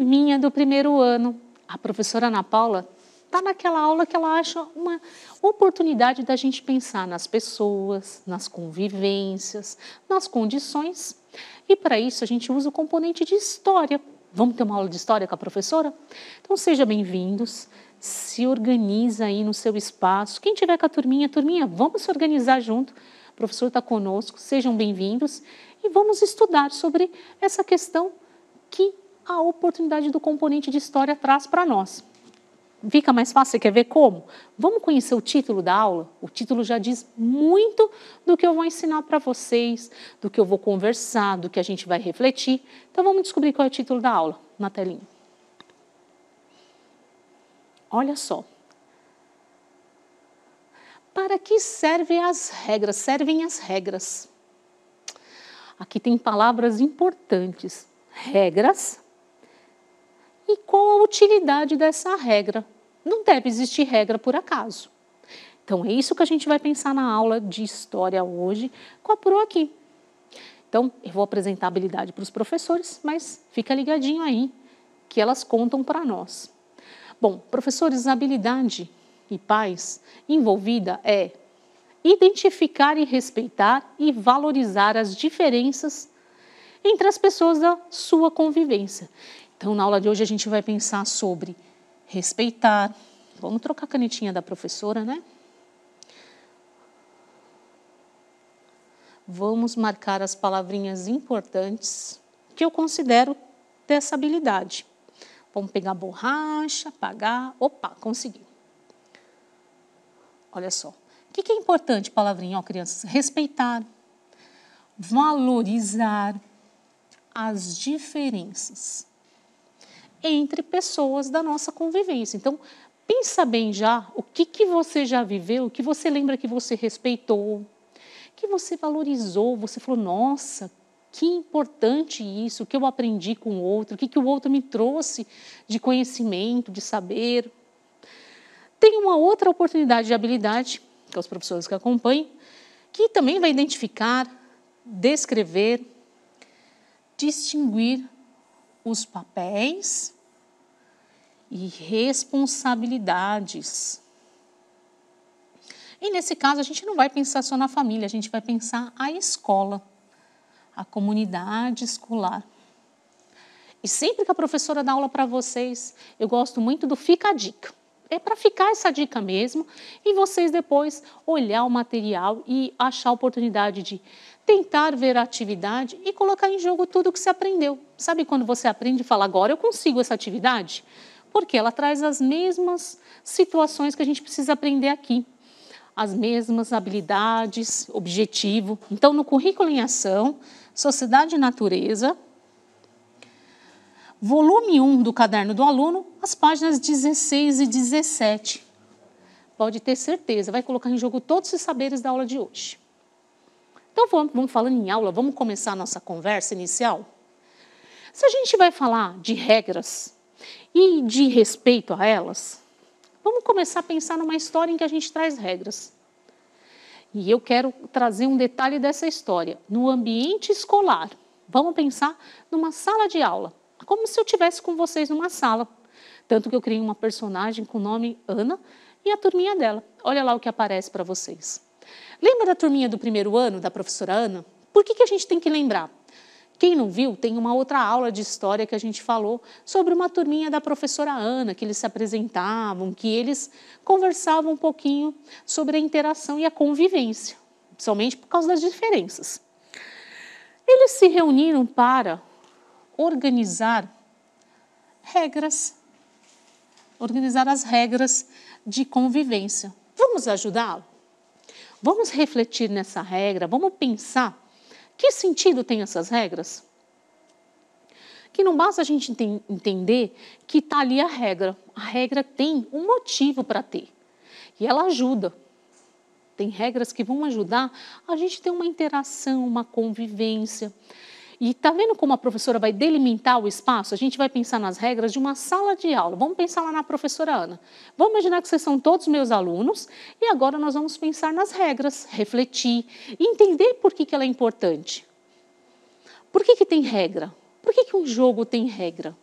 turminha do primeiro ano. A professora Ana Paula está naquela aula que ela acha uma oportunidade da gente pensar nas pessoas, nas convivências, nas condições. E para isso a gente usa o componente de história. Vamos ter uma aula de história com a professora? Então sejam bem-vindos, se organiza aí no seu espaço. Quem tiver com a turminha, vamos se organizar junto. O professor está conosco, sejam bem-vindos e vamos estudar sobre essa questão que a oportunidade do componente de história traz para nós. Fica mais fácil, você quer ver como? Vamos conhecer o título da aula? O título já diz muito do que eu vou ensinar para vocês, do que eu vou conversar, do que a gente vai refletir. Então vamos descobrir qual é o título da aula na telinha. Olha só. Para que servem as regras? Servem as regras. Aqui tem palavras importantes. Regras. E qual a utilidade dessa regra? Não deve existir regra por acaso. Então, é isso que a gente vai pensar na aula de história hoje com a Pro aqui. Então, eu vou apresentar a habilidade para os professores, mas fica ligadinho aí que elas contam para nós. Bom, professores, a habilidade e pais envolvida é identificar e respeitar e valorizar as diferenças entre as pessoas da sua convivência. Então, na aula de hoje, a gente vai pensar sobre respeitar. Vamos trocar a canetinha da professora, né? Vamos marcar as palavrinhas importantes que eu considero dessa habilidade. Vamos pegar a borracha, apagar. Opa, consegui. Olha só. O que é importante, palavrinha, ó, crianças? Respeitar, valorizar as diferenças entre pessoas da nossa convivência. Então, pensa bem já o que você já viveu, o que você lembra que você respeitou, que você valorizou, você falou, nossa, que importante isso, o que eu aprendi com o outro, o que o outro me trouxe de conhecimento, de saber. Tem uma outra oportunidade de habilidade, que é os professores que acompanham, que também vai identificar, descrever, distinguir os papéis e responsabilidades. E nesse caso, a gente não vai pensar só na família, a gente vai pensar a escola, a comunidade escolar. E sempre que a professora dá aula para vocês, eu gosto muito do Fica a Dica. É para ficar essa dica mesmo e vocês depois olhar o material e achar a oportunidade de tentar ver a atividade e colocar em jogo tudo o que você aprendeu. Sabe quando você aprende e fala, agora eu consigo essa atividade? Porque ela traz as mesmas situações que a gente precisa aprender aqui. As mesmas habilidades, objetivo. Então, no currículo em ação, Sociedade e Natureza, volume 1 do caderno do aluno, as páginas 16 e 17. Pode ter certeza, vai colocar em jogo todos os saberes da aula de hoje. Então, vamos falando em aula, vamos começar a nossa conversa inicial? Se a gente vai falar de regras e de respeito a elas, vamos começar a pensar numa história em que a gente traz regras. E eu quero trazer um detalhe dessa história. No ambiente escolar, vamos pensar numa sala de aula, como se eu estivesse com vocês numa sala. Tanto que eu criei uma personagem com o nome Ana e a turminha dela. Olha lá o que aparece para vocês. Lembra da turminha do primeiro ano, da professora Ana? Por que a gente tem que lembrar? Quem não viu, tem uma outra aula de história que a gente falou sobre uma turminha da professora Ana, que eles se apresentavam, que eles conversavam um pouquinho sobre a interação e a convivência, somente por causa das diferenças. Eles se reuniram para organizar as regras de convivência. Vamos ajudá-lo? Vamos refletir nessa regra, vamos pensar que sentido tem essas regras? Que não basta a gente entender que está ali a regra tem um motivo para ter e ela ajuda. Tem regras que vão ajudar a gente ter uma interação, uma convivência. E está vendo como a professora vai delimitar o espaço? A gente vai pensar nas regras de uma sala de aula. Vamos pensar lá na professora Ana. Vamos imaginar que vocês são todos meus alunos e agora nós vamos pensar nas regras, refletir e entender por que ela é importante. Por que tem regra? Por que um jogo tem regra?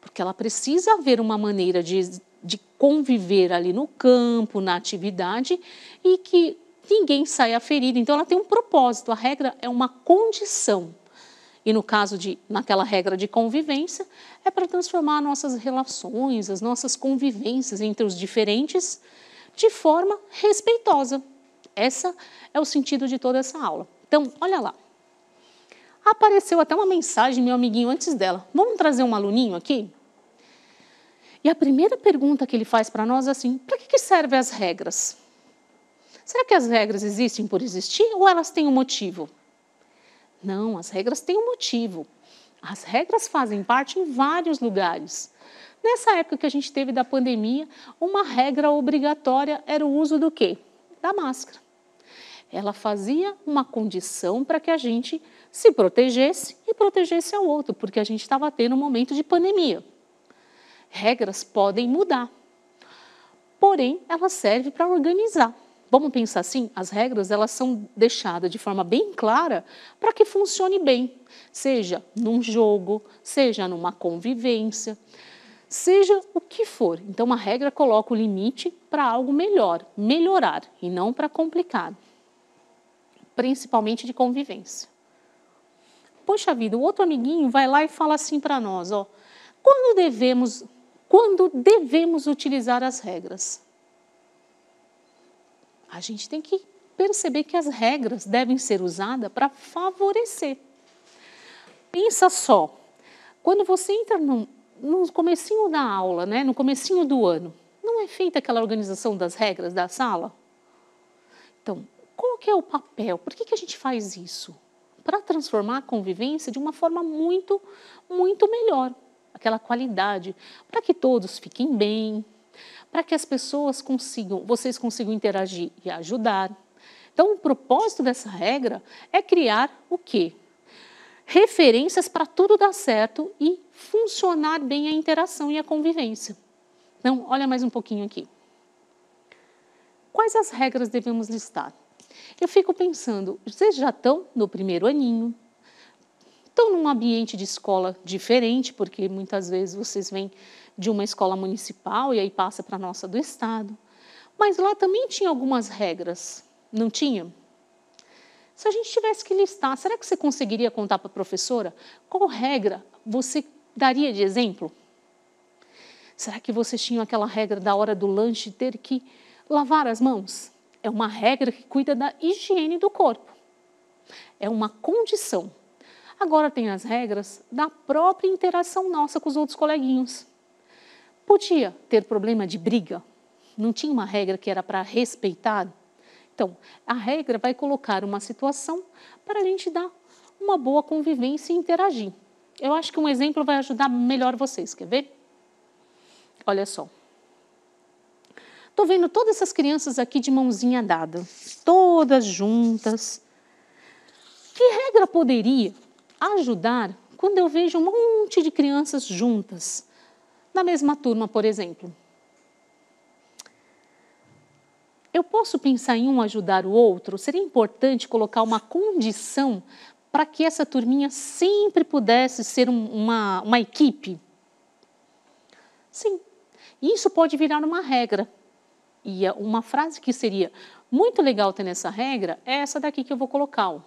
porque ela precisa haver uma maneira de conviver ali no campo, na atividade, e que ninguém saia ferido. Então, ela tem um propósito, a regra é uma condição. E no caso naquela regra de convivência, é para transformar nossas relações, as nossas convivências entre os diferentes de forma respeitosa. Esse é o sentido de toda essa aula. Então, olha lá. Apareceu até uma mensagem, meu amiguinho, antes dela. Vamos trazer um aluninho aqui? E a primeira pergunta que ele faz para nós é assim, para que servem as regras? Será que as regras existem por existir ou elas têm um motivo? Não, as regras têm um motivo. As regras fazem parte em vários lugares. Nessa época que a gente teve da pandemia, uma regra obrigatória era o uso do quê? Da máscara. Ela fazia uma condição para que a gente se protegesse e protegesse ao outro, porque a gente estava tendo um momento de pandemia. Regras podem mudar, porém, elas servem para organizar. Vamos pensar assim, as regras elas são deixadas de forma bem clara para que funcione bem, seja num jogo, seja numa convivência, seja o que for. Então, uma regra coloca o limite para algo melhorar e não para complicar, principalmente de convivência. Poxa vida, o outro amiguinho vai lá e fala assim para nós, ó, quando devemos utilizar as regras? A gente tem que perceber que as regras devem ser usadas para favorecer. Pensa só, quando você entra no comecinho da aula, né, no comecinho do ano, não é feita aquela organização das regras da sala? Então, qual que é o papel? Por que a gente faz isso? Para transformar a convivência de uma forma muito, muito melhor. Aquela qualidade, para que todos fiquem bem, para que as pessoas vocês consigam interagir e ajudar. Então, o propósito dessa regra é criar o quê? Referências para tudo dar certo e funcionar bem a interação e a convivência. Então, olha mais um pouquinho aqui. Quais as regras devemos listar? Eu fico pensando, vocês já estão no primeiro aninho, estão num ambiente de escola diferente, porque muitas vezes vocês vêm de uma escola municipal e aí passa para a nossa do estado. Mas lá também tinha algumas regras, não tinha? Se a gente tivesse que listar, será que você conseguiria contar para a professora qual regra você daria de exemplo? Será que vocês tinham aquela regra da hora do lanche ter que lavar as mãos? É uma regra que cuida da higiene do corpo. É uma condição. Agora tem as regras da própria interação nossa com os outros coleguinhos. Podia ter problema de briga? Não tinha uma regra que era para respeitar? Então, a regra vai colocar uma situação para a gente dar uma boa convivência e interagir. Eu acho que um exemplo vai ajudar melhor vocês, quer ver? Olha só. Estou vendo todas essas crianças aqui de mãozinha dada, todas juntas. Que regra poderia ajudar quando eu vejo um monte de crianças juntas, na mesma turma, por exemplo? Eu posso pensar em um ajudar o outro? Seria importante colocar uma condição para que essa turminha sempre pudesse ser uma equipe? Sim, isso pode virar uma regra. E uma frase que seria muito legal ter nessa regra é essa daqui que eu vou colocar. Ó.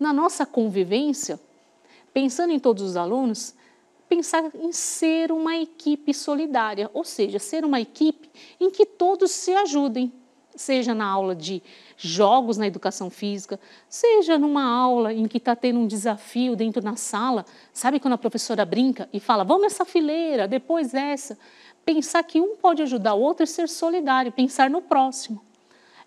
Na nossa convivência, pensando em todos os alunos, pensar em ser uma equipe solidária, ou seja, ser uma equipe em que todos se ajudem, seja na aula de jogos na educação física, seja numa aula em que está tendo um desafio dentro da sala, sabe quando a professora brinca e fala, vamos essa fileira, depois essa, pensar que um pode ajudar o outro e ser solidário, pensar no próximo.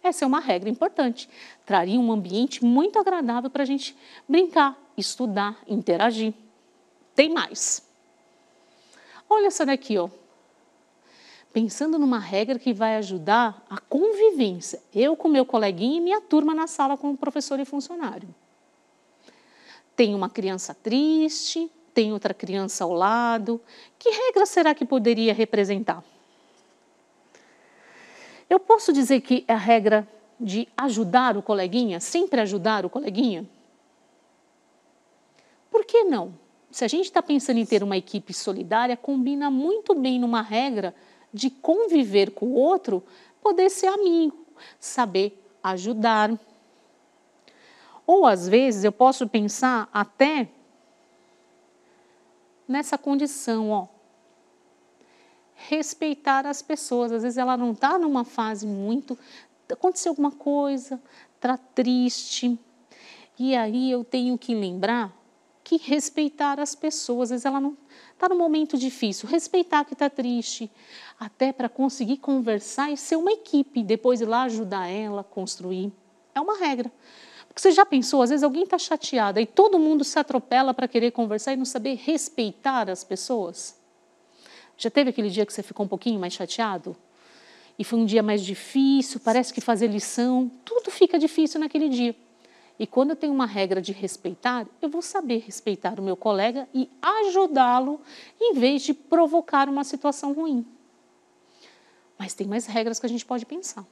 Essa é uma regra importante, traria um ambiente muito agradável para a gente brincar, estudar, interagir. Tem mais. Olha essa daqui, ó. Pensando numa regra que vai ajudar a convivência. Eu com meu coleguinha e minha turma na sala com o professor e funcionário. Tem uma criança triste, tem outra criança ao lado. Que regra será que poderia representar? Eu posso dizer que é a regra de ajudar o coleguinha, sempre ajudar o coleguinha? Por que não? se a gente está pensando em ter uma equipe solidária, combina muito bem numa regra de conviver com o outro, poder ser amigo, saber ajudar. Ou, às vezes, eu posso pensar até nessa condição, ó, respeitar as pessoas. Às vezes ela não está numa fase muito... Aconteceu alguma coisa, está triste. E aí eu tenho que lembrar que respeitar as pessoas. Às vezes ela não está num momento difícil. Respeitar que está triste. Até para conseguir conversar e ser uma equipe. Depois ir lá ajudar ela a construir. É uma regra. Porque você já pensou, às vezes alguém está chateado e todo mundo se atropela para querer conversar e não saber respeitar as pessoas? Já teve aquele dia que você ficou um pouquinho mais chateado? E foi um dia mais difícil, parece que fazer lição, tudo fica difícil naquele dia. E quando eu tenho uma regra de respeitar, eu vou saber respeitar o meu colega e ajudá-lo em vez de provocar uma situação ruim. Mas tem mais regras que a gente pode pensar.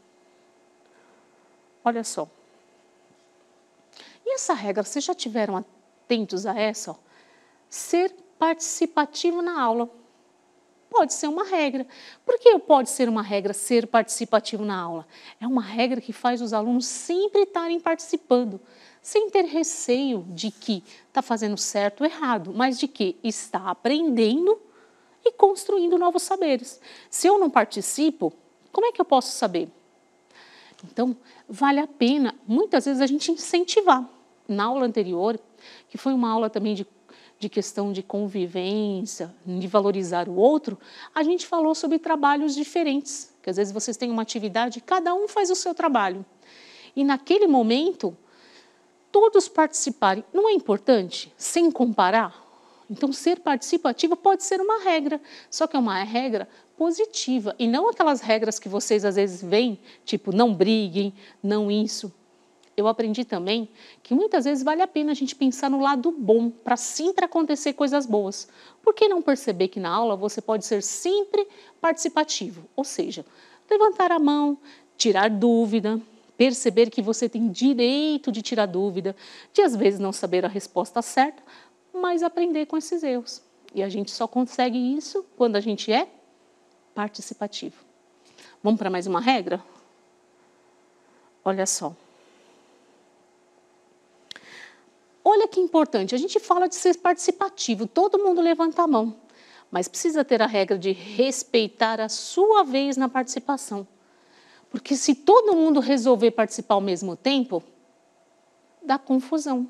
Olha só. E essa regra, vocês já tiveram atentos a essa? Ó? Ser participativo na aula. Pode ser uma regra. Por que pode ser uma regra ser participativo na aula? É uma regra que faz os alunos sempre estarem participando, sem ter receio de que está fazendo certo ou errado, mas de que está aprendendo e construindo novos saberes. Se eu não participo, como é que eu posso saber? Então, vale a pena, muitas vezes, a gente incentivar. Na aula anterior, que foi uma aula também de questão de convivência, de valorizar o outro, a gente falou sobre trabalhos diferentes, que às vezes vocês têm uma atividade, cada um faz o seu trabalho. E naquele momento, todos participarem. Não é importante? Sem comparar? Então, ser participativo pode ser uma regra, só que é uma regra positiva, e não aquelas regras que vocês às vezes veem, tipo, não briguem, não isso. Eu aprendi também que muitas vezes vale a pena a gente pensar no lado bom, para sempre acontecer coisas boas. Por que não perceber que na aula você pode ser sempre participativo? Ou seja, levantar a mão, tirar dúvida, perceber que você tem direito de tirar dúvida, de às vezes não saber a resposta certa, mas aprender com esses erros. E a gente só consegue isso quando a gente é participativo. Vamos para mais uma regra? Olha só. Olha que importante, a gente fala de ser participativo, todo mundo levanta a mão, mas precisa ter a regra de respeitar a sua vez na participação. Porque se todo mundo resolver participar ao mesmo tempo, dá confusão.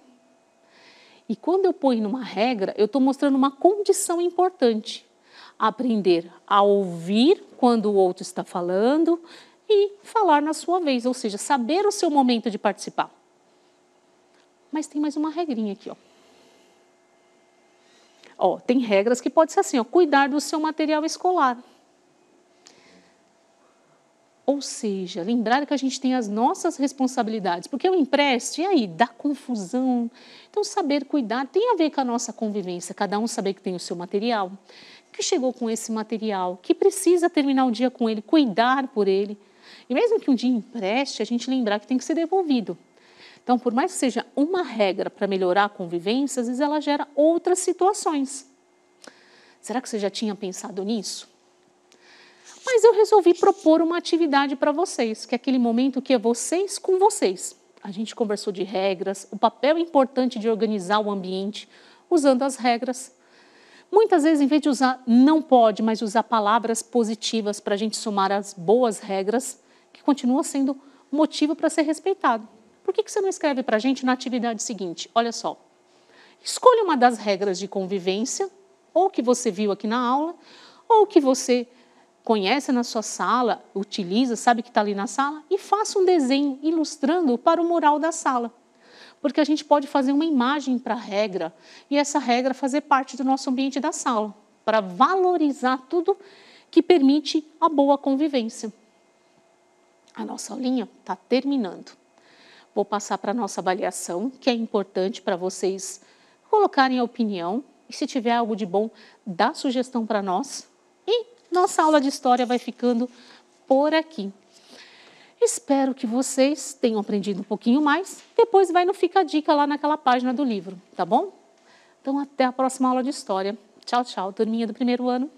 E quando eu ponho numa regra, eu estou mostrando uma condição importante. Aprender a ouvir quando o outro está falando e falar na sua vez, ou seja, saber o seu momento de participar. Mas tem mais uma regrinha aqui, ó. Ó, tem regras que pode ser assim, ó, cuidar do seu material escolar. Ou seja, lembrar que a gente tem as nossas responsabilidades, porque o empréstimo, e aí, dá confusão. Então, saber cuidar tem a ver com a nossa convivência, cada um saber que tem o seu material, que chegou com esse material, que precisa terminar o dia com ele, cuidar por ele. E mesmo que um dia empreste, a gente lembrar que tem que ser devolvido. Então, por mais que seja uma regra para melhorar a convivência, às vezes ela gera outras situações. Será que você já tinha pensado nisso? Mas eu resolvi propor uma atividade para vocês, que é aquele momento que é vocês com vocês. A gente conversou de regras, o papel importante de organizar o ambiente, usando as regras. Muitas vezes, em vez de usar não pode, mas usar palavras positivas para a gente somar as boas regras, que continua sendo motivo para ser respeitado. Por que você não escreve para a gente na atividade seguinte? Olha só, escolha uma das regras de convivência, ou que você viu aqui na aula, ou que você conhece na sua sala, utiliza, sabe que está ali na sala, e faça um desenho ilustrando para o mural da sala. Porque a gente pode fazer uma imagem para a regra, e essa regra fazer parte do nosso ambiente da sala, para valorizar tudo que permite a boa convivência. A nossa aulinha está terminando. Vou passar para a nossa avaliação, que é importante para vocês colocarem a opinião. E se tiver algo de bom, dá sugestão para nós. E nossa aula de história vai ficando por aqui. Espero que vocês tenham aprendido um pouquinho mais. Depois vai no Fica a Dica lá naquela página do livro, tá bom? Então, até a próxima aula de História. Tchau, tchau, turminha do primeiro ano.